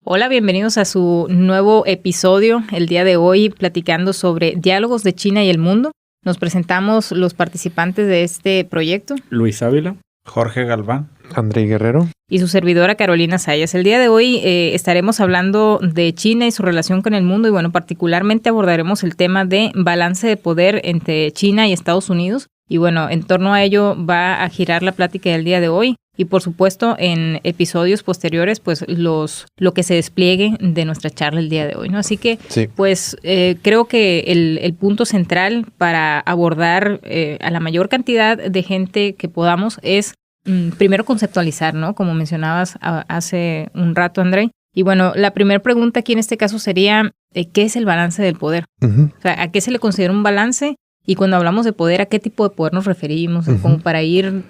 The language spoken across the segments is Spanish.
Hola, bienvenidos a su nuevo episodio. El día de hoy platicando sobre diálogos de China y el mundo. Nos presentamos los participantes de este proyecto. Luis Ávila, Jorge Galván, André Guerrero y su servidora Carolina Sayas. El día de hoy estaremos hablando de China y su relación con el mundo y bueno, particularmente abordaremos el tema de balance de poder entre China y Estados Unidos. Y bueno, en torno a ello va a girar la plática del día de hoy. Y por supuesto, en episodios posteriores, pues lo que se despliegue de nuestra charla el día de hoy, ¿no? Así que, sí. Pues creo que el punto central para abordar a la mayor cantidad de gente que podamos es primero conceptualizar, ¿no? Como mencionabas hace un rato, André. Y bueno, la primera pregunta aquí en este caso sería, ¿qué es el balance del poder? Uh-huh. O sea, ¿a qué se le considera un balance? Y cuando hablamos de poder, ¿a qué tipo de poder nos referimos? Uh-huh. Como para ir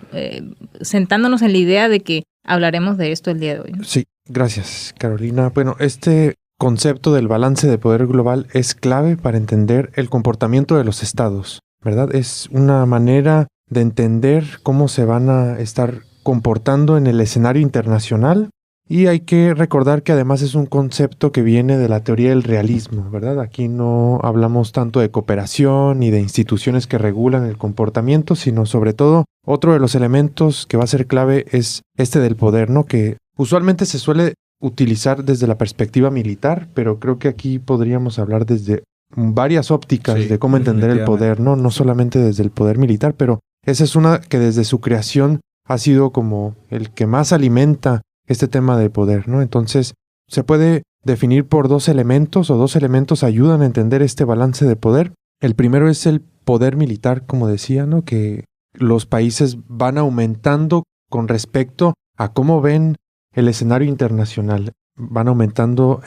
sentándonos en la idea de que hablaremos de esto el día de hoy, ¿no? Sí, gracias, Carolina. Bueno, este concepto del balance de poder global es clave para entender el comportamiento de los estados, ¿verdad? Es una manera de entender cómo se van a estar comportando en el escenario internacional. Y hay que recordar que además es un concepto que viene de la teoría del realismo, ¿verdad? Aquí no hablamos tanto de cooperación ni de instituciones que regulan el comportamiento, sino sobre todo otro de los elementos que va a ser clave es este del poder, ¿no? Que usualmente se suele utilizar desde la perspectiva militar, pero creo que aquí podríamos hablar desde varias ópticas de cómo entender el poder, ¿no? No solamente desde el poder militar, pero esa es una que desde su creación ha sido como el que más alimenta este tema del poder, ¿no? Entonces, se puede definir por dos elementos ayudan a entender este balance de poder. El primero es el poder militar, como decía, ¿no? Que los países van aumentando con respecto a cómo ven el escenario internacional. Van aumentando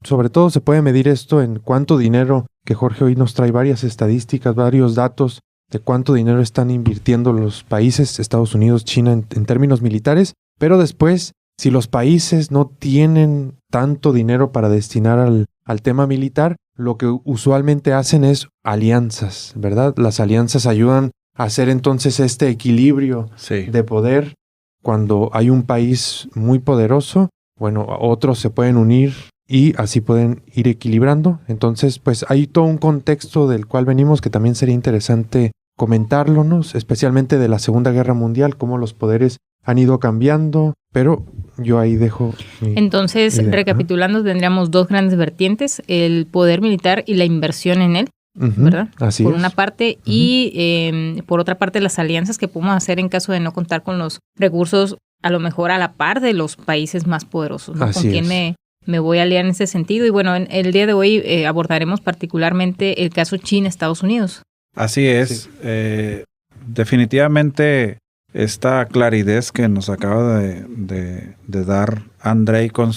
sobre todo se puede medir esto en cuánto dinero, que Jorge hoy nos trae varias estadísticas, varios datos de cuánto dinero están invirtiendo los países, Estados Unidos, China, en términos militares, pero después, si los países no tienen tanto dinero para destinar al tema militar, lo que usualmente hacen es alianzas, ¿verdad? Las alianzas ayudan a hacer entonces este equilibrio de poder. Cuando hay un país muy poderoso, bueno, otros se pueden unir y así pueden ir equilibrando. Entonces, pues hay todo un contexto del cual venimos que también sería interesante comentarlo, ¿no? Especialmente de la Segunda Guerra Mundial, cómo los poderes han ido cambiando, pero yo ahí dejo Entonces, idea, recapitulando, ¿no? Tendríamos dos grandes vertientes, el poder militar y la inversión en él, uh-huh, ¿verdad? Así por es. Una parte, uh-huh, y por otra parte las alianzas que podemos hacer en caso de no contar con los recursos, a lo mejor a la par de los países más poderosos, ¿no? Así ¿Con quién me voy a aliar en ese sentido? Y bueno, el día de hoy abordaremos particularmente el caso China-Estados Unidos. Así es. Sí. Definitivamente esta claridad que nos acaba de dar André con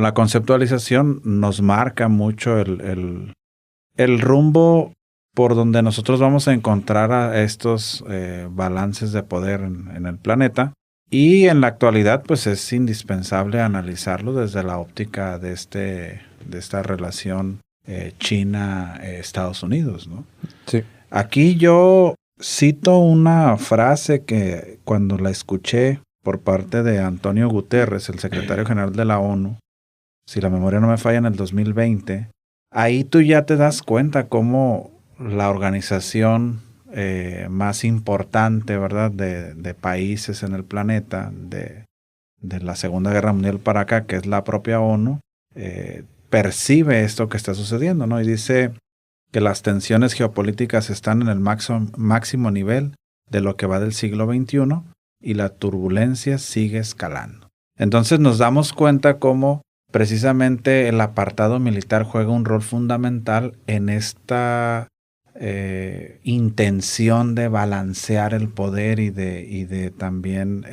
la conceptualización nos marca mucho el rumbo por donde nosotros vamos a encontrar a estos balances de poder en el planeta. Y en la actualidad, pues es indispensable analizarlo desde la óptica de esta relación China-Estados Unidos, ¿no? Sí. Aquí yo cito una frase que cuando la escuché por parte de Antonio Guterres, el secretario general de la ONU, si la memoria no me falla, en el 2020, ahí tú ya te das cuenta cómo la organización más importante, ¿verdad?, de países en el planeta, de la Segunda Guerra Mundial para acá, que es la propia ONU, percibe esto que está sucediendo, ¿no? Y dice que las tensiones geopolíticas están en el máximo nivel de lo que va del siglo XXI y la turbulencia sigue escalando. Entonces nos damos cuenta cómo precisamente el apartado militar juega un rol fundamental en esta intención de balancear el poder y de también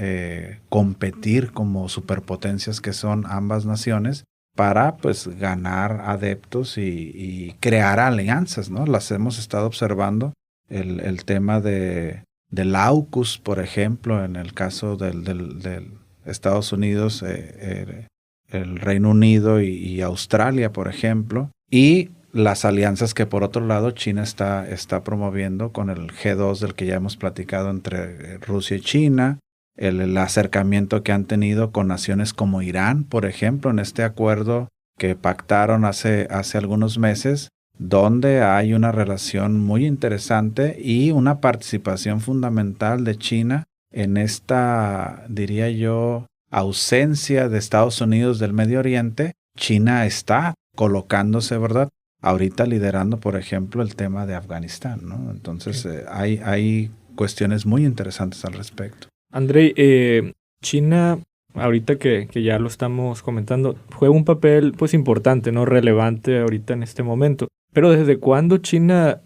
competir como superpotencias que son ambas naciones para pues ganar adeptos y crear alianzas, ¿no? Las hemos estado observando, el tema del AUKUS, por ejemplo, en el caso del Estados Unidos, el Reino Unido y Australia, por ejemplo, y las alianzas que por otro lado China está promoviendo con el G2 del que ya hemos platicado entre Rusia y China, el acercamiento que han tenido con naciones como Irán, por ejemplo, en este acuerdo que pactaron hace algunos meses, donde hay una relación muy interesante y una participación fundamental de China en esta, diría yo, ausencia de Estados Unidos del Medio Oriente. China está colocándose, ¿verdad?, ahorita liderando, por ejemplo, el tema de Afganistán, ¿no? Entonces, hay cuestiones muy interesantes al respecto. Andrei, China, ahorita que ya lo estamos comentando, juega un papel pues importante, ¿no? Relevante ahorita en este momento. Pero ¿desde cuándo China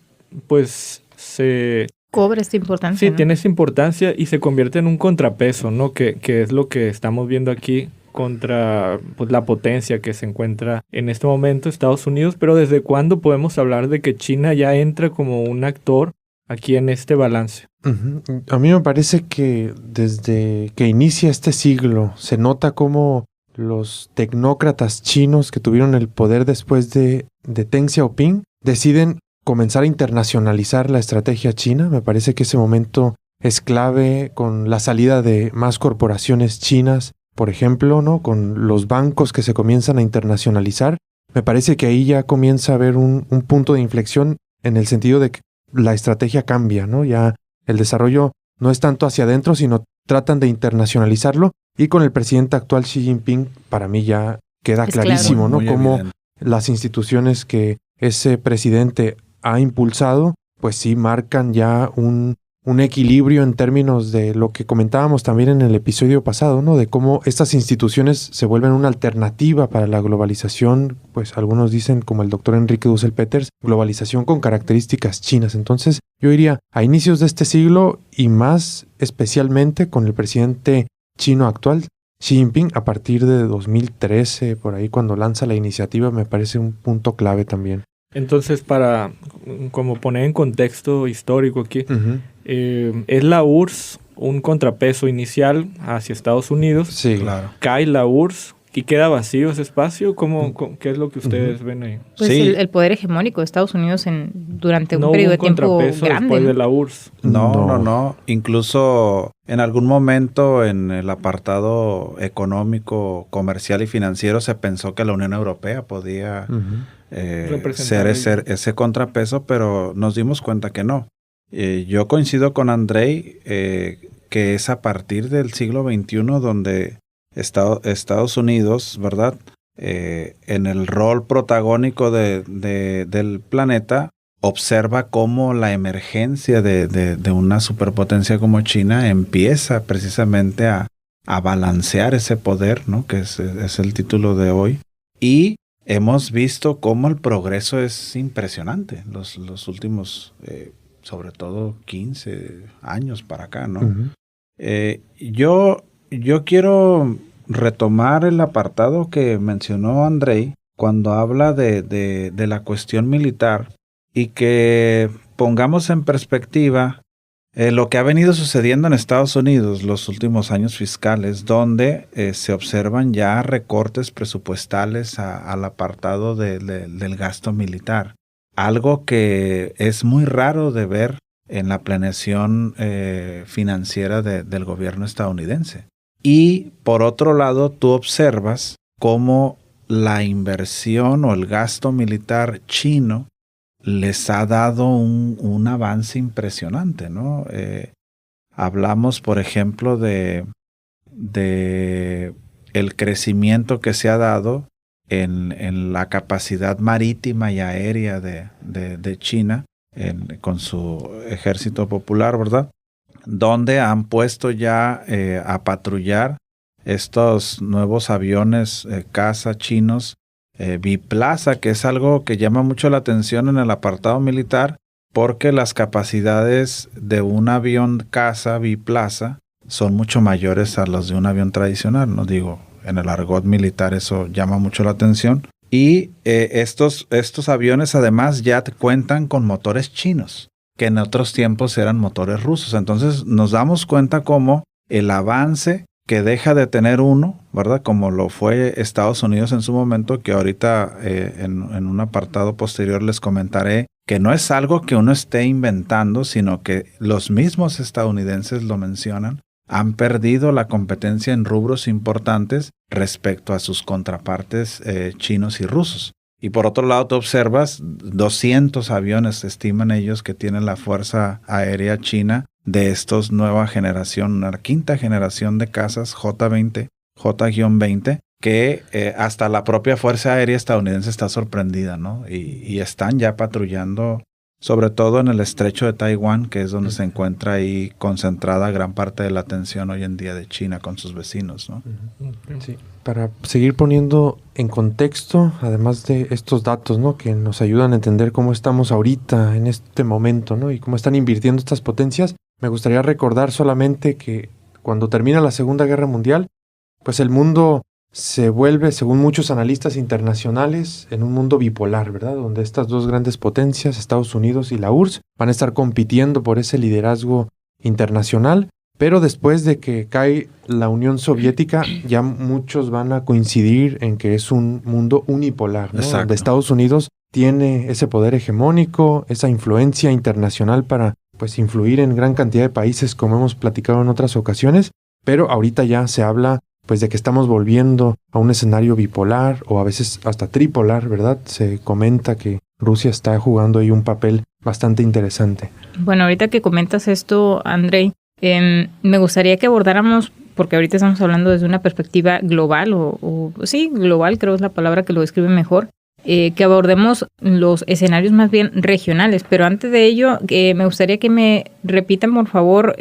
pues cobra esta importancia? Sí, ¿no? tiene esta importancia y se convierte en un contrapeso, ¿no? Que es lo que estamos viendo aquí contra pues, la potencia que se encuentra en este momento, Estados Unidos. Pero ¿desde cuándo podemos hablar de que China ya entra como un actor aquí en este balance? A mí me parece que desde que inicia este siglo se nota cómo los tecnócratas chinos que tuvieron el poder después de Deng Xiaoping deciden comenzar a internacionalizar la estrategia china. Me parece que ese momento es clave con la salida de más corporaciones chinas, por ejemplo, ¿no? Con los bancos que se comienzan a internacionalizar. Me parece que ahí ya comienza a haber un punto de inflexión en el sentido de que la estrategia cambia, ¿no? Ya el desarrollo no es tanto hacia adentro, sino tratan de internacionalizarlo. Y con el presidente actual Xi Jinping, para mí ya queda clarísimo, claro, ¿no? muy Cómo evidente. Las instituciones que ese presidente ha impulsado, pues sí marcan ya un equilibrio en términos de lo que comentábamos también en el episodio pasado, ¿no? De cómo estas instituciones se vuelven una alternativa para la globalización, pues algunos dicen, como el doctor Enrique Dussel Peters, globalización con características chinas. Entonces, yo diría, a inicios de este siglo y más especialmente con el presidente chino actual, Xi Jinping, a partir de 2013, por ahí cuando lanza la iniciativa, me parece un punto clave también. Entonces, para como poner en contexto histórico aquí, Uh-huh. Es la URSS un contrapeso inicial hacia Estados Unidos. Sí, Claro. Cae la URSS y queda vacío ese espacio. ¿Qué es lo que ustedes ven ahí? Pues Sí. el poder hegemónico de Estados Unidos durante un No hubo periodo un de tiempo contrapeso grande. después ¿no? de la URSS. No. Incluso en algún momento en el apartado económico, comercial y financiero se pensó que la Unión Europea podía Uh-huh. Representar ser ese contrapeso, pero nos dimos cuenta que no. Yo coincido con Andrei que es a partir del siglo XXI donde Estados Unidos, ¿verdad? En el rol protagónico del planeta, observa cómo la emergencia de una superpotencia como China empieza precisamente a balancear ese poder, ¿no? Que es el título de hoy. Y hemos visto cómo el progreso es impresionante los últimos, sobre todo 15 años para acá, ¿no? Uh-huh. Yo quiero retomar el apartado que mencionó Andrei cuando habla de la cuestión militar y que pongamos en perspectiva lo que ha venido sucediendo en Estados Unidos los últimos años fiscales, donde se observan ya recortes presupuestales al apartado del gasto militar. Algo que es muy raro de ver en la planeación financiera del gobierno estadounidense. Y por otro lado, tú observas cómo la inversión o el gasto militar chino les ha dado un avance impresionante, ¿no? Hablamos, por ejemplo, de el crecimiento que se ha dado en la capacidad marítima y aérea de China con su ejército popular, ¿verdad? Donde han puesto ya a patrullar estos nuevos aviones caza chinos biplaza, que es algo que llama mucho la atención en el apartado militar, porque las capacidades de un avión caza biplaza son mucho mayores a las de un avión tradicional, ¿no? Digo, en el argot militar eso llama mucho la atención. Y estos aviones además ya cuentan con motores chinos, que en otros tiempos eran motores rusos. Entonces nos damos cuenta cómo el avance que deja de tener uno, ¿verdad? Como lo fue Estados Unidos en su momento, que ahorita en un apartado posterior les comentaré, que no es algo que uno esté inventando, sino que los mismos estadounidenses lo mencionan, han perdido la competencia en rubros importantes respecto a sus contrapartes chinos y rusos. Y por otro lado, tú observas 200 aviones, estiman ellos, que tiene la Fuerza Aérea China de estos nueva generación, una quinta generación de cazas J-20, que hasta la propia Fuerza Aérea estadounidense está sorprendida, ¿no? Y están ya patrullando, sobre todo en el estrecho de Taiwán, que es donde se encuentra ahí concentrada gran parte de la atención hoy en día de China con sus vecinos, ¿no? Sí. Para seguir poniendo en contexto, además de estos datos, ¿no?, que nos ayudan a entender cómo estamos ahorita en este momento, ¿no?, y cómo están invirtiendo estas potencias, me gustaría recordar solamente que cuando termina la Segunda Guerra Mundial, pues el mundo se vuelve, según muchos analistas internacionales, en un mundo bipolar, ¿verdad?, donde estas dos grandes potencias, Estados Unidos y la URSS, van a estar compitiendo por ese liderazgo internacional. Pero después de que cae la Unión Soviética, ya muchos van a coincidir en que es un mundo unipolar, ¿no?, donde Estados Unidos tiene ese poder hegemónico, esa influencia internacional para pues influir en gran cantidad de países, como hemos platicado en otras ocasiones, pero ahorita ya se habla pues de que estamos volviendo a un escenario bipolar o a veces hasta tripolar, ¿verdad? Se comenta que Rusia está jugando ahí un papel bastante interesante. Bueno, ahorita que comentas esto, Andrei, me gustaría que abordáramos, porque ahorita estamos hablando desde una perspectiva global, sí, global creo es la palabra que lo describe mejor, que abordemos los escenarios más bien regionales. Pero antes de ello, me gustaría que me repitan, por favor,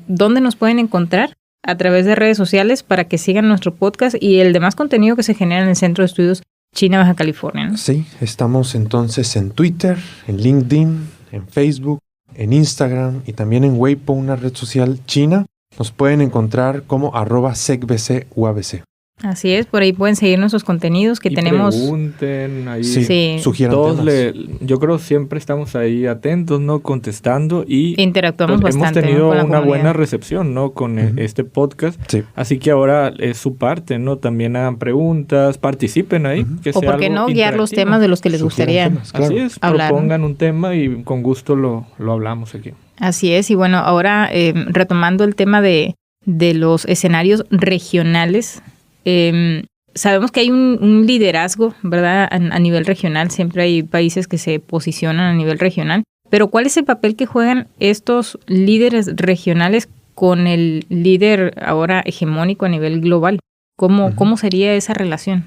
dónde nos pueden encontrar a través de redes sociales para que sigan nuestro podcast y el demás contenido que se genera en el Centro de Estudios China Baja California, ¿no? Sí, estamos entonces en Twitter, en LinkedIn, en Facebook, en Instagram y también en Weibo, una red social china. Nos pueden encontrar como @SecBCUABC. Así es, por ahí pueden seguir nuestros contenidos que tenemos. Pregunten ahí. Sí. Sugieran temas. Yo creo siempre estamos ahí atentos, ¿no? Contestando y interactuamos pues, bastante. hemos tenido con la una comunidad. buena recepción, ¿no? Con este podcast. Sí. Así que ahora es su parte, ¿no? También hagan preguntas, participen ahí. Que O sea por qué algo no guiar los interactivo. temas de los que les Sugieran gustaría temas, claro. Así es, hablar, propongan un tema y con gusto lo hablamos aquí. Así es, y bueno, ahora retomando el tema de los escenarios regionales, sabemos que hay un liderazgo, ¿verdad? A nivel regional, siempre hay países que se posicionan a nivel regional, pero ¿cuál es el papel que juegan estos líderes regionales con el líder ahora hegemónico a nivel global? ¿Cómo sería esa relación?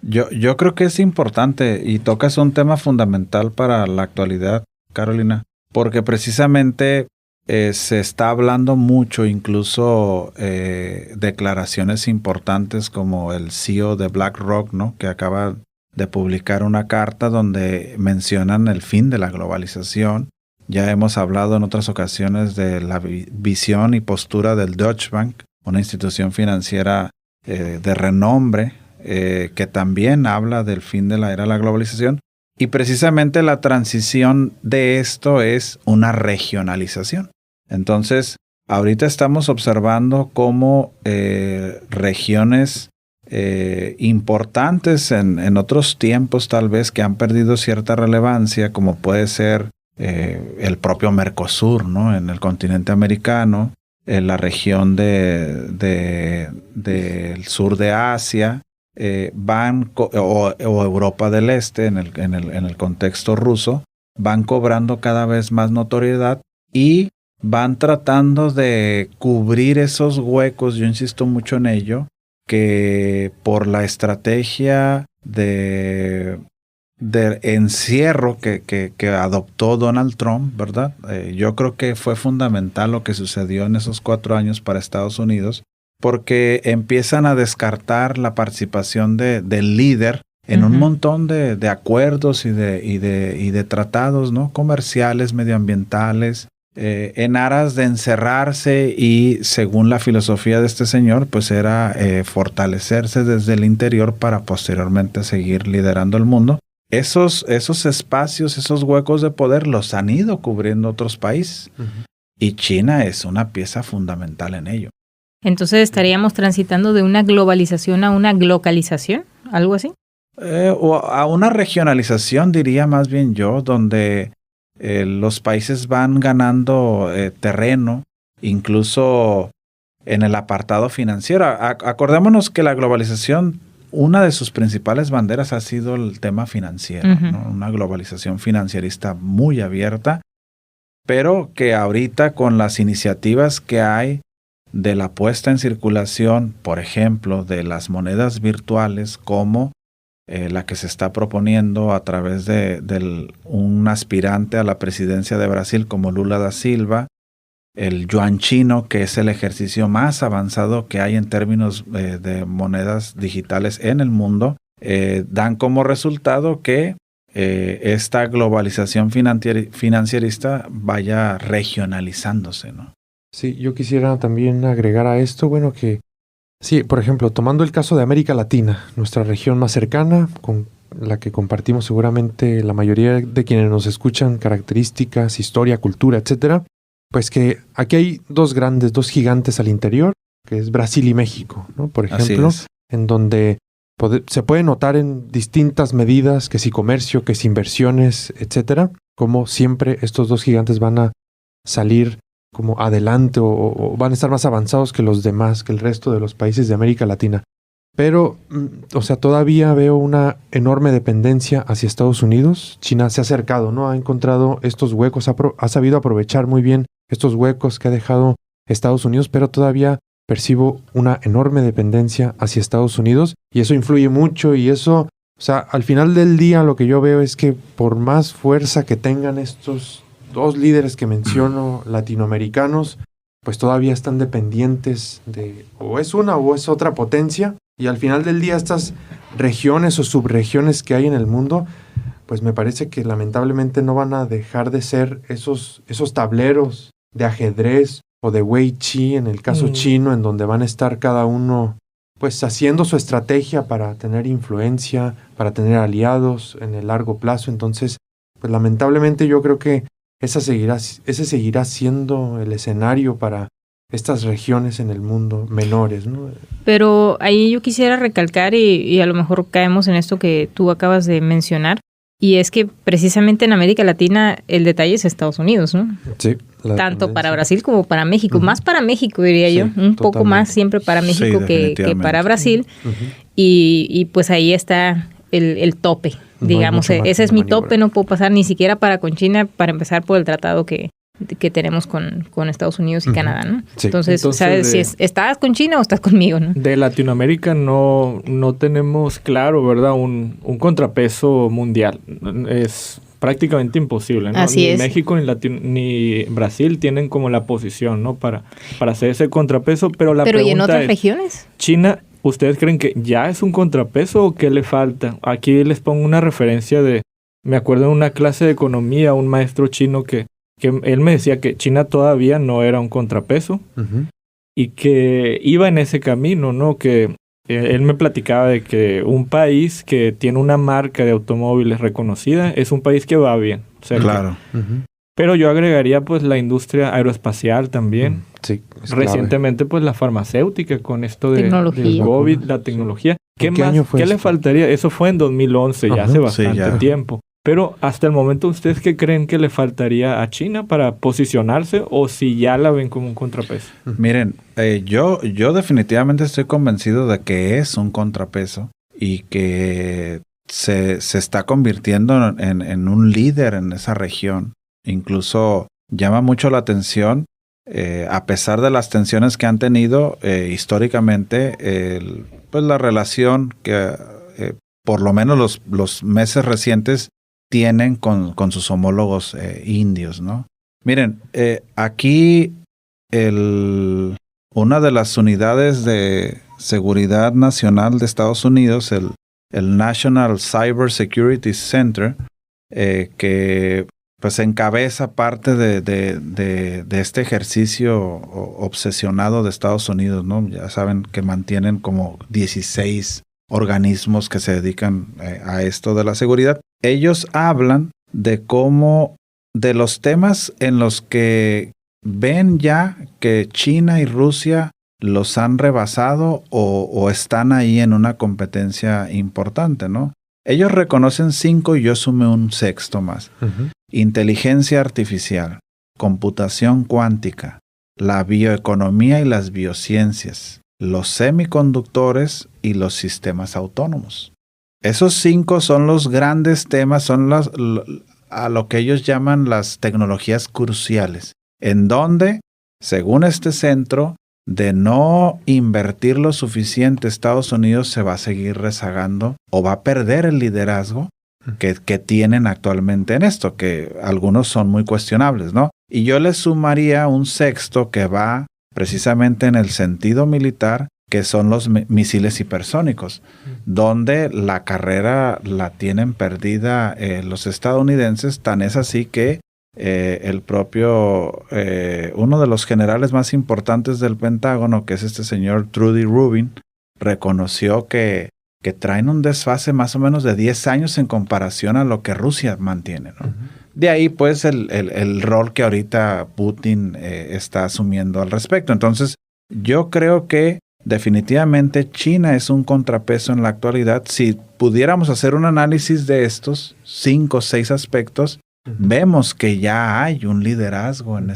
Yo creo que es importante y tocas un tema fundamental para la actualidad, Carolina, porque precisamente se está hablando mucho, incluso declaraciones importantes como el CEO de BlackRock, ¿no?, que acaba de publicar una carta donde mencionan el fin de la globalización. Ya hemos hablado en otras ocasiones de la visión y postura del Deutsche Bank, una institución financiera de renombre que también habla del fin de la era de la globalización. Y precisamente la transición de esto es una regionalización. Entonces, ahorita estamos observando cómo regiones importantes en otros tiempos tal vez que han perdido cierta relevancia, como puede ser el propio Mercosur, ¿no?, en el continente americano, en la región del sur de Asia, o Europa del Este, en el contexto ruso, van cobrando cada vez más notoriedad y van tratando de cubrir esos huecos, yo insisto mucho en ello, que por la estrategia de encierro que adoptó Donald Trump, ¿verdad? Yo creo que fue fundamental lo que sucedió en esos 4 años para Estados Unidos, porque empiezan a descartar la participación del líder en un montón de acuerdos y de tratados, ¿no?, comerciales, medioambientales, en aras de encerrarse y, según la filosofía de este señor, pues era fortalecerse desde el interior para posteriormente seguir liderando el mundo. Esos espacios, esos huecos de poder los han ido cubriendo otros países y China es una pieza fundamental en ello. Entonces, ¿estaríamos transitando de una globalización a una glocalización? ¿Algo así? O a una regionalización, diría más bien yo, donde los países van ganando terreno, incluso en el apartado financiero. Acordémonos que la globalización, una de sus principales banderas ha sido el tema financiero, ¿no? Una globalización financierista muy abierta, pero que ahorita con las iniciativas que hay de la puesta en circulación, por ejemplo, de las monedas virtuales como la que se está proponiendo a través de un aspirante a la presidencia de Brasil como Lula da Silva, el yuan chino, que es el ejercicio más avanzado que hay en términos de monedas digitales en el mundo, dan como resultado que esta globalización financierista vaya regionalizándose, ¿no? Sí, yo quisiera también agregar a esto, bueno, que sí, por ejemplo, tomando el caso de América Latina, nuestra región más cercana, con la que compartimos seguramente la mayoría de quienes nos escuchan características, historia, cultura, etcétera, pues que aquí hay dos gigantes al interior, que es Brasil y México, ¿no? Por ejemplo, en donde se puede notar en distintas medidas, que si comercio, que si inversiones, etcétera, como siempre estos dos gigantes van a salir como adelante o van a estar más avanzados que los demás, que el resto de los países de América Latina. Pero, o sea, todavía veo una enorme dependencia hacia Estados Unidos. China se ha acercado, ¿no? Ha encontrado estos huecos, ha sabido aprovechar muy bien estos huecos que ha dejado Estados Unidos, pero todavía percibo una enorme dependencia hacia Estados Unidos y eso influye mucho y eso, o sea, al final del día lo que yo veo es que por más fuerza que tengan estos dos líderes que menciono latinoamericanos, pues todavía están dependientes de o es una o es otra potencia y al final del día estas regiones o subregiones que hay en el mundo, pues me parece que lamentablemente no van a dejar de ser esos tableros de ajedrez o de Wei Chi en el caso chino, en donde van a estar cada uno pues haciendo su estrategia para tener influencia, para tener aliados en el largo plazo. Entonces, pues lamentablemente yo creo que ese seguirá siendo el escenario para estas regiones en el mundo menores, ¿no? Pero ahí yo quisiera recalcar y a lo mejor caemos en esto que tú acabas de mencionar, y es que precisamente en América Latina el detalle es Estados Unidos, ¿no? Sí. Tanto para Brasil como para México, más para México diría yo, un poco más siempre para México que para Brasil, y pues ahí está el tope. Digamos, ese es mi tope, no puedo pasar ni siquiera para con China, para empezar por el tratado que tenemos con Estados Unidos y Canadá, ¿no? Sí. Entonces, ¿sabes si estás con China o estás conmigo, no? De Latinoamérica no tenemos claro, ¿verdad? Un contrapeso mundial. Es prácticamente imposible, ¿no? Así es. Ni México ni Brasil tienen como la posición, ¿no? Para hacer ese contrapeso, pero la pregunta ¿y en otras es, regiones? China, ¿ustedes creen que ya es un contrapeso o qué le falta? Aquí les pongo una referencia me acuerdo en una clase de economía, un maestro chino que él me decía que China todavía no era un contrapeso y que iba en ese camino, ¿no? Que él me platicaba de que un país que tiene una marca de automóviles reconocida es un país que va bien. O sea, claro. Pero yo agregaría pues la industria aeroespacial también. Sí, recientemente pues la farmacéutica con esto del COVID, la tecnología. ¿Qué más? Año fue ¿Qué le faltaría? Eso fue en 2011, ya hace bastante tiempo. Pero hasta el momento, ¿ustedes qué creen que le faltaría a China para posicionarse o si ya la ven como un contrapeso? Miren, yo definitivamente estoy convencido de que es un contrapeso y que se está convirtiendo en un líder en esa región. Incluso llama mucho la atención, a pesar de las tensiones que han tenido históricamente, pues la relación que por lo menos los meses recientes tienen con sus homólogos indios, ¿no? Miren, aquí una de las unidades de seguridad nacional de Estados Unidos, el National Cyber Security Center, que pues encabeza parte de este ejercicio obsesionado de Estados Unidos, ¿no? Ya saben que mantienen como 16 organismos que se dedican a esto de la seguridad. Ellos hablan de cómo, de los temas en los que ven ya que China y Rusia los han rebasado o están ahí en una competencia importante, ¿no? Ellos reconocen 5 y yo sumé un sexto más. Inteligencia artificial, computación cuántica, la bioeconomía y las biociencias, los semiconductores y los sistemas autónomos. Esos 5 son los grandes temas, son a lo que ellos llaman las tecnologías cruciales, en donde, según este centro, de no invertir lo suficiente, Estados Unidos se va a seguir rezagando o va a perder el liderazgo que tienen actualmente en esto, que algunos son muy cuestionables, ¿no? Y yo le sumaría un sexto que va precisamente en el sentido militar, que son los misiles hipersónicos, donde la carrera la tienen perdida los estadounidenses, tan es así que el propio, uno de los generales más importantes del Pentágono, que es este señor Trudy Rubin, reconoció que traen un desfase más o menos de 10 años en comparación a lo que Rusia mantiene, ¿no? De ahí, pues, el rol que ahorita Putin está asumiendo al respecto. Entonces, yo creo que definitivamente China es un contrapeso en la actualidad. Si pudiéramos hacer un análisis de estos 5 o 6 aspectos, vemos que ya hay un liderazgo en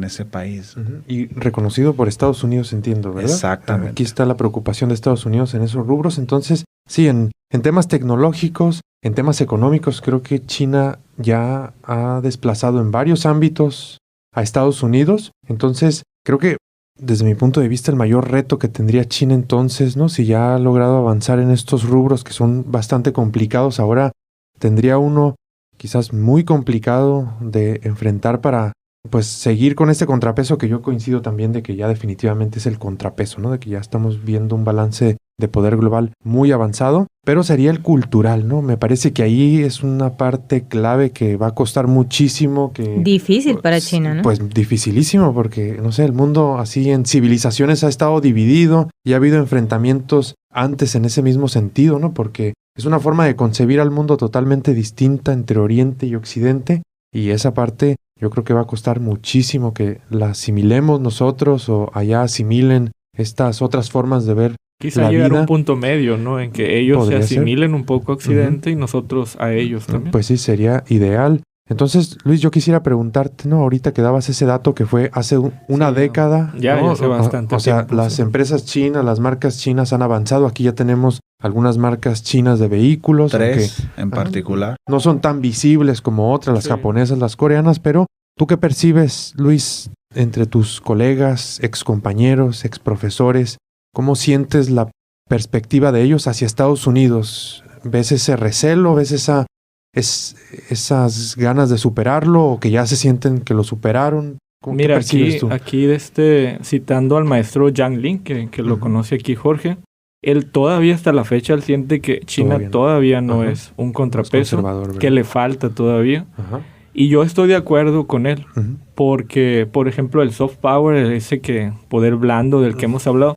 ese país. Y reconocido por Estados Unidos, entiendo, ¿verdad? Exactamente. Aquí está la preocupación de Estados Unidos en esos rubros. Entonces, sí, en temas tecnológicos, en temas económicos, creo que China ya ha desplazado en varios ámbitos a Estados Unidos. Entonces, creo que desde mi punto de vista, el mayor reto que tendría China entonces, ¿no? Si ya ha logrado avanzar en estos rubros que son bastante complicados, ahora tendría uno quizás muy complicado de enfrentar para, pues, seguir con este contrapeso, que yo coincido también de que ya definitivamente es el contrapeso, ¿no? De que ya estamos viendo un balance de poder global muy avanzado, pero sería el cultural, ¿no? Me parece que ahí es una parte clave que va a costar muchísimo. Difícil para China, ¿no? Pues dificilísimo, porque, no sé, el mundo así en civilizaciones ha estado dividido y ha habido enfrentamientos antes en ese mismo sentido, ¿no? Porque es una forma de concebir al mundo totalmente distinta entre Oriente y Occidente, y esa parte yo creo que va a costar muchísimo que la asimilemos nosotros o allá asimilen estas otras formas de ver quizá la llegar vida. a un punto medio, ¿no? En que ellos se asimilen un poco a Occidente y nosotros a ellos también. Pues sí, sería ideal. Entonces, Luis, yo quisiera preguntarte, ¿no? Ahorita que dabas ese dato que fue hace una década. Ya, ¿no? ya hace bastante O sea, tiempo, las sí. empresas chinas, las marcas chinas han avanzado. Aquí ya tenemos algunas marcas chinas de vehículos. 3 en particular. No son tan visibles como otras, las japonesas, las coreanas, pero ¿tú qué percibes, Luis, entre tus colegas, excompañeros, exprofesores? ¿Cómo sientes la perspectiva de ellos hacia Estados Unidos? ¿Ves ese recelo? ¿Ves esas ganas de superarlo o que ya se sienten que lo superaron? Mira, aquí citando al maestro Yang Lin, que lo conoce aquí Jorge, él todavía hasta la fecha él siente que China todavía no es un contrapeso, que le falta todavía. Y yo estoy de acuerdo con él, porque, por ejemplo, el soft power, ese poder blando del que hemos hablado,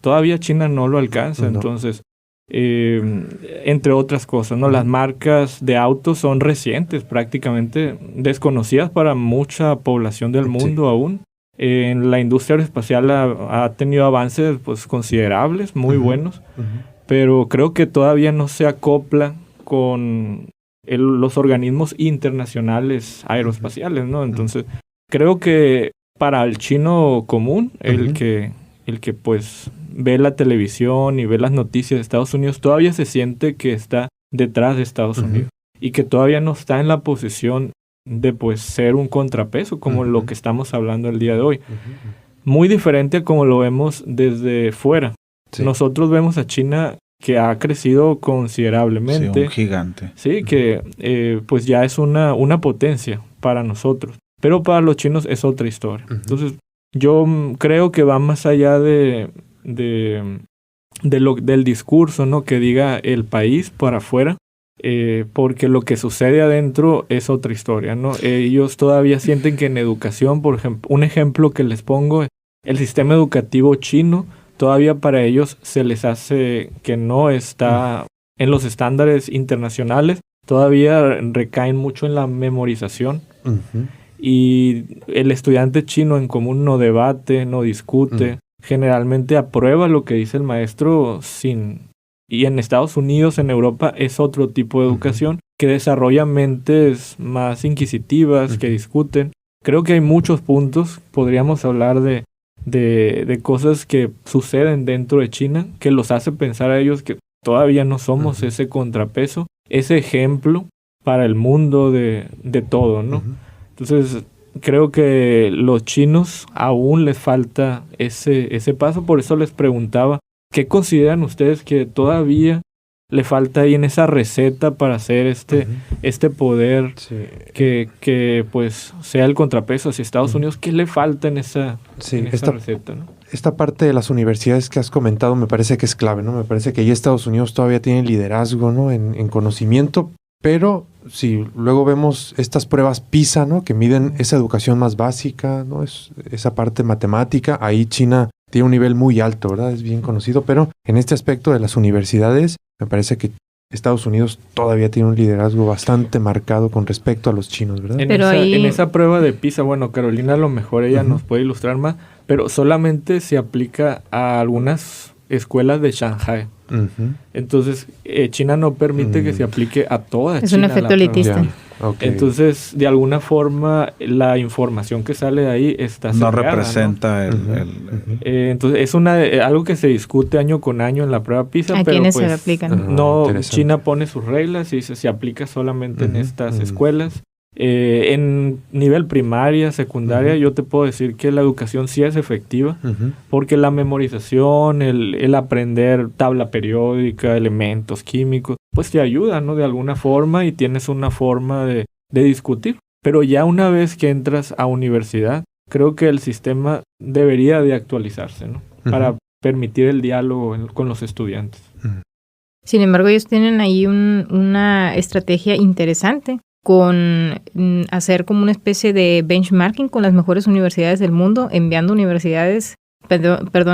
todavía China no lo alcanza. Entonces, entre otras cosas, ¿no? Las marcas de autos son recientes, prácticamente desconocidas para mucha población del mundo aún. En la industria aeroespacial ha tenido avances pues considerables, muy buenos, pero creo que todavía no se acopla con los organismos internacionales aeroespaciales, ¿no? Entonces, creo que para el chino común, el que pues ve la televisión y ve las noticias de Estados Unidos, todavía se siente que está detrás de Estados Unidos y que todavía no está en la posición de pues ser un contrapeso como lo que estamos hablando el día de hoy. Muy diferente a como lo vemos desde fuera. Nosotros vemos a China que ha crecido considerablemente. Sí, un gigante. Sí, que pues ya es una potencia para nosotros. Pero para los chinos es otra historia. Entonces, yo creo que va más allá del discurso, ¿no? Que diga el país para afuera, porque lo que sucede adentro es otra historia, ¿no? Ellos todavía sienten que en educación, por ejemplo, un ejemplo que les pongo, el sistema educativo chino, todavía para ellos se les hace que no está en los estándares internacionales, todavía recaen mucho en la memorización. Y el estudiante chino en común no debate, no discute, generalmente aprueba lo que dice el maestro y en Estados Unidos, en Europa, es otro tipo de educación que desarrolla mentes más inquisitivas, que discuten, creo que hay muchos puntos. Podríamos hablar de cosas que suceden dentro de China que los hace pensar a ellos que todavía no somos ese contrapeso, ese ejemplo para el mundo de todo, ¿no? Entonces, creo que los chinos aún les falta ese paso. Por eso les preguntaba, ¿qué consideran ustedes que todavía le falta ahí en esa receta para hacer este poder que pues sea el contrapeso hacia Estados Unidos? ¿Qué le falta en esa receta, ¿no? Esta parte de las universidades que has comentado me parece que es clave, ¿no? Me parece que ahí Estados Unidos todavía tiene liderazgo, ¿no? En conocimiento, pero si luego vemos estas pruebas PISA, ¿no? Que miden esa educación más básica, ¿no? Esa parte matemática, ahí China tiene un nivel muy alto, ¿verdad? Es bien conocido, pero en este aspecto de las universidades, me parece que Estados Unidos todavía tiene un liderazgo bastante marcado con respecto a los chinos, ¿verdad? En esa prueba de PISA, bueno, Carolina a lo mejor ella nos puede ilustrar más, pero solamente se aplica a algunas escuelas de Shanghai. Entonces, China no permite que se aplique a toda China. Es un efecto elitista. Okay. Entonces, de alguna forma, la información que sale de ahí está no cerrada, representa, ¿no? Entonces, es algo que se discute año con año en la prueba PISA. ¿A pero quiénes pues, se aplican? No, China pone sus reglas y se aplica solamente en estas escuelas. En nivel primaria, secundaria, yo te puedo decir que la educación sí es efectiva, porque la memorización, el aprender tabla periódica, elementos químicos, pues te ayuda, ¿no? De alguna forma, y tienes una forma de discutir. Pero ya una vez que entras a universidad, creo que el sistema debería de actualizarse, ¿no? Para permitir el diálogo con los estudiantes. Sin embargo, ellos tienen ahí una estrategia interesante con hacer como una especie de benchmarking con las mejores universidades del mundo, enviando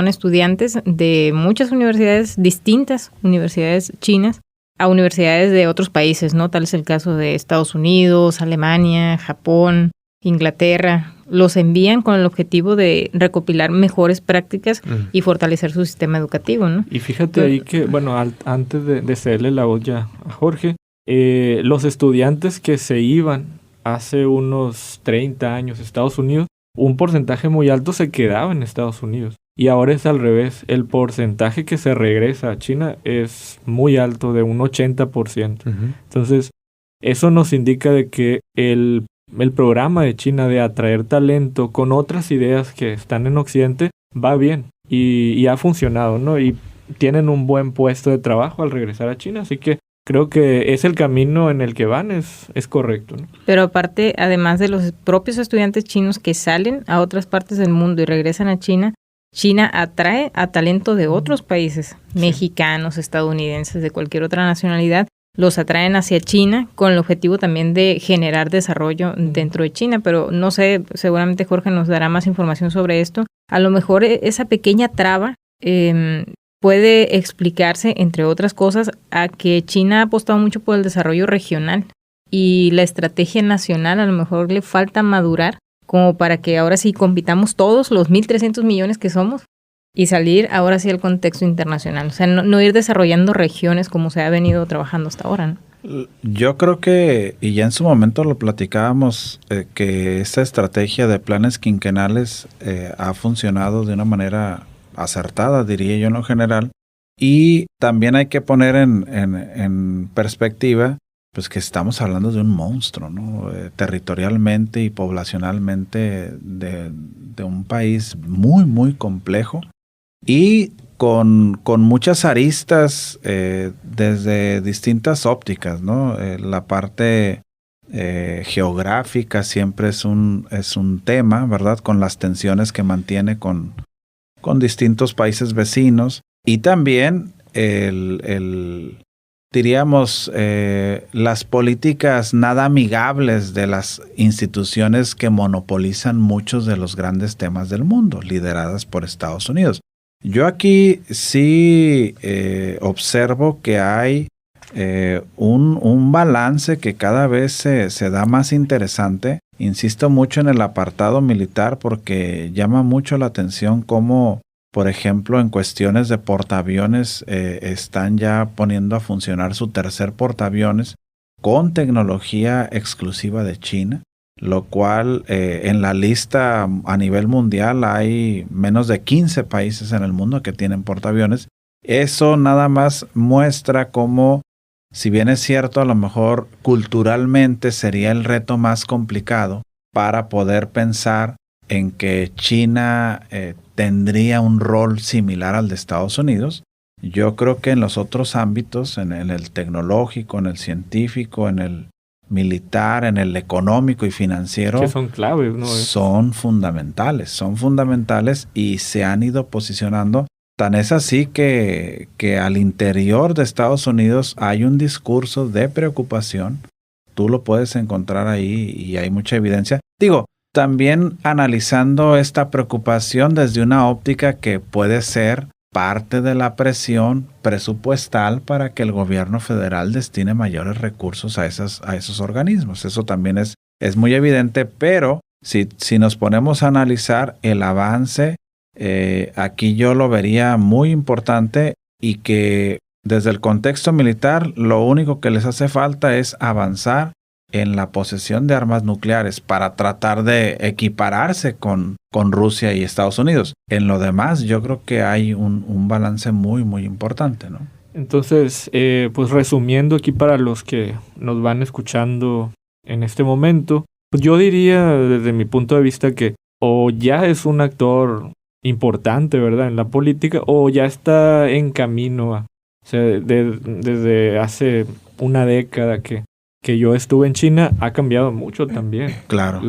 estudiantes de muchas universidades distintas, universidades chinas, a universidades de otros países, ¿no? Tal es el caso de Estados Unidos, Alemania, Japón, Inglaterra. Los envían con el objetivo de recopilar mejores prácticas y fortalecer su sistema educativo, ¿no? Y fíjate ahí que, bueno, antes de cederle la voz ya a Jorge, los estudiantes que se iban hace unos 30 años a Estados Unidos, un porcentaje muy alto se quedaba en Estados Unidos. Y ahora es al revés. El porcentaje que se regresa a China es muy alto, de un 80%. Entonces, eso nos indica de que el programa de China de atraer talento con otras ideas que están en Occidente va bien y ha funcionado, ¿no? Y tienen un buen puesto de trabajo al regresar a China, así que creo que es el camino en el que van, es correcto, ¿no? Pero aparte, además de los propios estudiantes chinos que salen a otras partes del mundo y regresan a China, China atrae a talento de otros países, mexicanos, estadounidenses, de cualquier otra nacionalidad, los atraen hacia China con el objetivo también de generar desarrollo dentro de China, pero no sé, seguramente Jorge nos dará más información sobre esto. A lo mejor esa pequeña traba puede explicarse, entre otras cosas, a que China ha apostado mucho por el desarrollo regional y la estrategia nacional a lo mejor le falta madurar como para que ahora sí compitamos todos los 1.300 millones que somos y salir ahora sí al contexto internacional. O sea, no ir desarrollando regiones como se ha venido trabajando hasta ahora, ¿no? Yo creo que, y ya en su momento lo platicábamos, que esta estrategia de planes quinquenales ha funcionado de una manera acertada, diría yo en lo general. Y también hay que poner en perspectiva pues que estamos hablando de un monstruo, ¿no? Territorialmente y poblacionalmente de un país muy, muy complejo y con muchas aristas desde distintas ópticas, ¿no? La parte geográfica siempre es un tema, ¿verdad? Con las tensiones que mantiene con distintos países vecinos y también diríamos, las políticas nada amigables de las instituciones que monopolizan muchos de los grandes temas del mundo, lideradas por Estados Unidos. Yo aquí sí observo que hay un balance que cada vez se da más interesante. Insisto mucho en el apartado militar porque llama mucho la atención cómo, por ejemplo, en cuestiones de portaaviones, están ya poniendo a funcionar su tercer portaaviones con tecnología exclusiva de China, lo cual en la lista a nivel mundial hay menos de 15 países en el mundo que tienen portaaviones. Eso nada más muestra cómo, si bien es cierto, a lo mejor culturalmente sería el reto más complicado para poder pensar en que China tendría un rol similar al de Estados Unidos. Yo creo que en los otros ámbitos, en el tecnológico, en el científico, en el militar, en el económico y financiero, que son claves, ¿no? son fundamentales y se han ido posicionando. Tan es así que al interior de Estados Unidos hay un discurso de preocupación. Tú lo puedes encontrar ahí y hay mucha evidencia. Digo, también analizando esta preocupación desde una óptica que puede ser parte de la presión presupuestal para que el gobierno federal destine mayores recursos a esos organismos. Eso también es muy evidente, pero si nos ponemos a analizar el avance, aquí yo lo vería muy importante y que desde el contexto militar lo único que les hace falta es avanzar en la posesión de armas nucleares para tratar de equipararse con Rusia y Estados Unidos. En lo demás, yo creo que hay un balance muy, muy importante, ¿no? Entonces, pues resumiendo aquí para los que nos van escuchando en este momento, pues yo diría desde mi punto de vista que o ya es un actor importante, ¿verdad?, en la política, o ya está en camino o sea, desde hace una década que yo estuve en China, ha cambiado mucho también claro.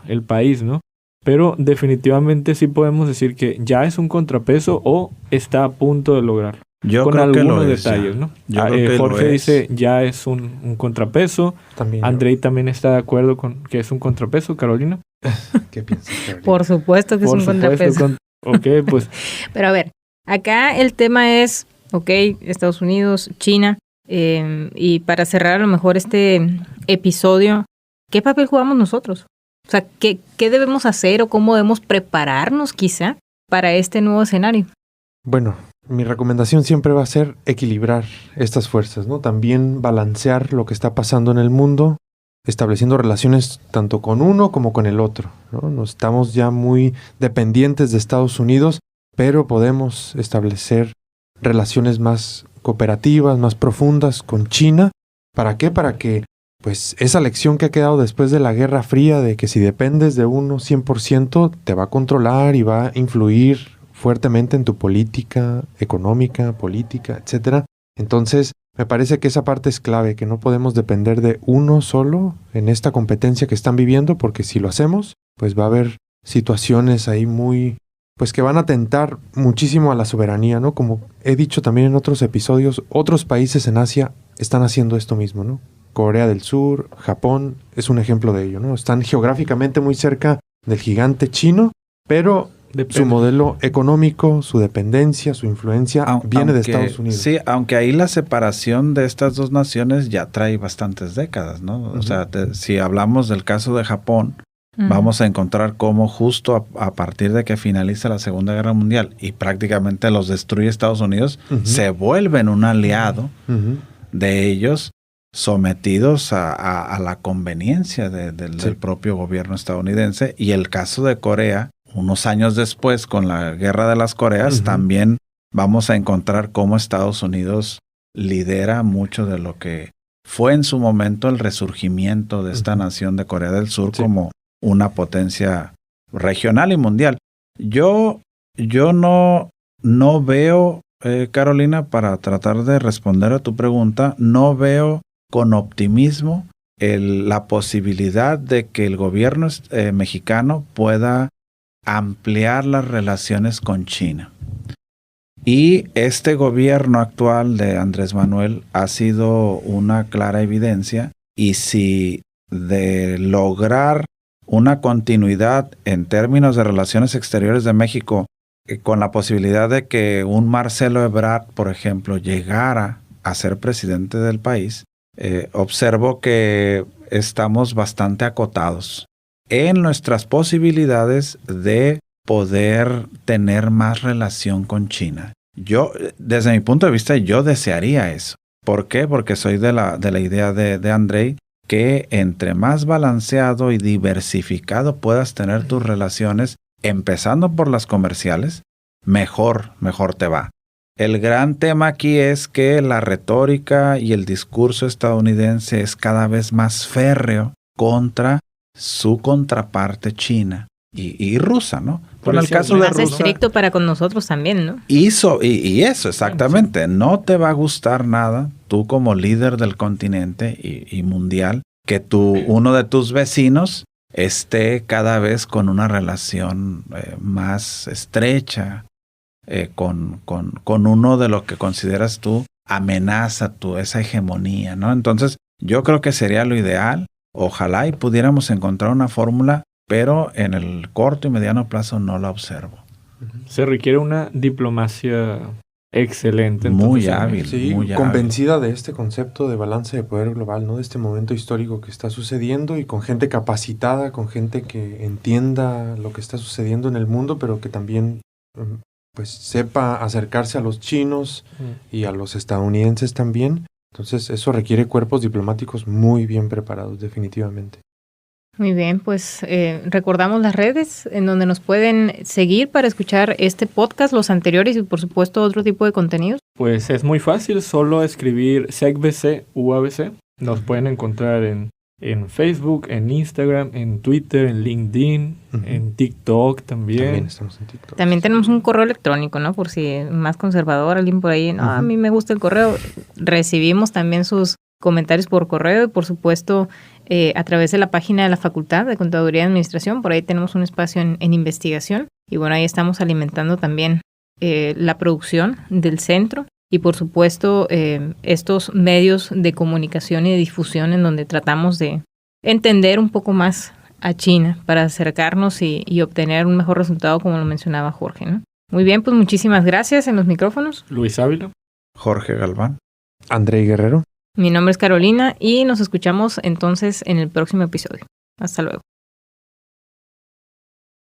el país, ¿no? Pero definitivamente sí podemos decir que ya es un contrapeso o está a punto de lograrlo. Yo con creo algunos que lo es, detalles, ya. ¿no? Yo creo que Jorge lo dice ya es un contrapeso. También Andrei también está de acuerdo con que es un contrapeso. Carolina. ¿Qué piensas, Carolina? Por supuesto que es un contrapeso. Ok, pues. Pero a ver, acá el tema es, ok, Estados Unidos, China, y para cerrar a lo mejor este episodio, ¿qué papel jugamos nosotros? O sea, ¿qué debemos hacer o cómo debemos prepararnos quizá para este nuevo escenario? Bueno, mi recomendación siempre va a ser equilibrar estas fuerzas, ¿no? También balancear lo que está pasando en el mundo, estableciendo relaciones tanto con uno como con el otro, ¿no? Nos estamos ya muy dependientes de Estados Unidos, pero podemos establecer relaciones más cooperativas, más profundas con China. ¿Para qué? Para que pues esa lección que ha quedado después de la Guerra Fría de que si dependes de uno 100% te va a controlar y va a influir fuertemente en tu política económica, política, etcétera. Entonces, me parece que esa parte es clave, que no podemos depender de uno solo en esta competencia que están viviendo, porque si lo hacemos, pues va a haber situaciones ahí pues que van a atentar muchísimo a la soberanía, ¿no? Como he dicho también en otros episodios, otros países en Asia están haciendo esto mismo, ¿no? Corea del Sur, Japón, es un ejemplo de ello, ¿no? Están geográficamente muy cerca del gigante chino, pero su modelo económico, su dependencia, su influencia viene de Estados Unidos. Sí, aunque ahí la separación de estas dos naciones ya trae bastantes décadas, ¿no? Uh-huh. O sea, si hablamos del caso de Japón, vamos a encontrar cómo justo a partir de que finaliza la Segunda Guerra Mundial y prácticamente los destruye Estados Unidos, se vuelven un aliado de ellos, sometidos a la conveniencia del propio gobierno estadounidense. Y el caso de Corea, unos años después, con la Guerra de las Coreas, también vamos a encontrar cómo Estados Unidos lidera mucho de lo que fue en su momento el resurgimiento de esta nación de Corea del Sur como una potencia regional y mundial. Yo no veo, Carolina, para tratar de responder a tu pregunta, no veo con optimismo la posibilidad de que el gobierno mexicano pueda ampliar las relaciones con China. Y este gobierno actual de Andrés Manuel ha sido una clara evidencia, y si de lograr una continuidad en términos de relaciones exteriores de México, con la posibilidad de que un Marcelo Ebrard, por ejemplo, llegara a ser presidente del país, observo que estamos bastante acotados en nuestras posibilidades de poder tener más relación con China. Yo, desde mi punto de vista, yo desearía eso. ¿Por qué? Porque soy de la idea de Andrei, que entre más balanceado y diversificado puedas tener tus relaciones, empezando por las comerciales, mejor te va. El gran tema aquí es que la retórica y el discurso estadounidense es cada vez más férreo contra su contraparte china y rusa, ¿no? Por En el eso caso de Más Rusia, estricto para con nosotros también, ¿no? y eso, exactamente. No te va a gustar nada, tú como líder del continente y mundial, que uno de tus vecinos esté cada vez con una relación más estrecha con uno de lo que consideras tú amenaza esa hegemonía, ¿no? Entonces, yo creo que sería lo ideal. Ojalá y pudiéramos encontrar una fórmula, pero en el corto y mediano plazo no la observo. Se requiere una diplomacia excelente. Muy entonces, hábil. Sí, muy convencida de este concepto de balance de poder global, ¿no? De este momento histórico que está sucediendo y con gente capacitada, con gente que entienda lo que está sucediendo en el mundo, pero que también pues sepa acercarse a los chinos y a los estadounidenses también. Entonces eso requiere cuerpos diplomáticos muy bien preparados, definitivamente. Muy bien, pues recordamos las redes en donde nos pueden seguir para escuchar este podcast, los anteriores y por supuesto otro tipo de contenidos. Pues es muy fácil, solo escribir SecBC UABC. Nos pueden encontrar en Facebook, en Instagram, en Twitter, en LinkedIn, en TikTok también. También estamos en TikTok. También tenemos un correo electrónico, ¿no? Por si es más conservador, alguien por ahí, no, a mí me gusta el correo. Recibimos también sus comentarios por correo y por supuesto a través de la página de la Facultad de Contaduría y Administración. Por ahí tenemos un espacio en investigación y bueno, ahí estamos alimentando también la producción del centro y por supuesto estos medios de comunicación y de difusión en donde tratamos de entender un poco más a China para acercarnos y obtener un mejor resultado, como lo mencionaba Jorge, ¿no? Muy bien, pues muchísimas gracias en los micrófonos. Luis Ávila. Jorge Galván. Andrei Guerrero. Mi nombre es Carolina y nos escuchamos entonces en el próximo episodio. Hasta luego.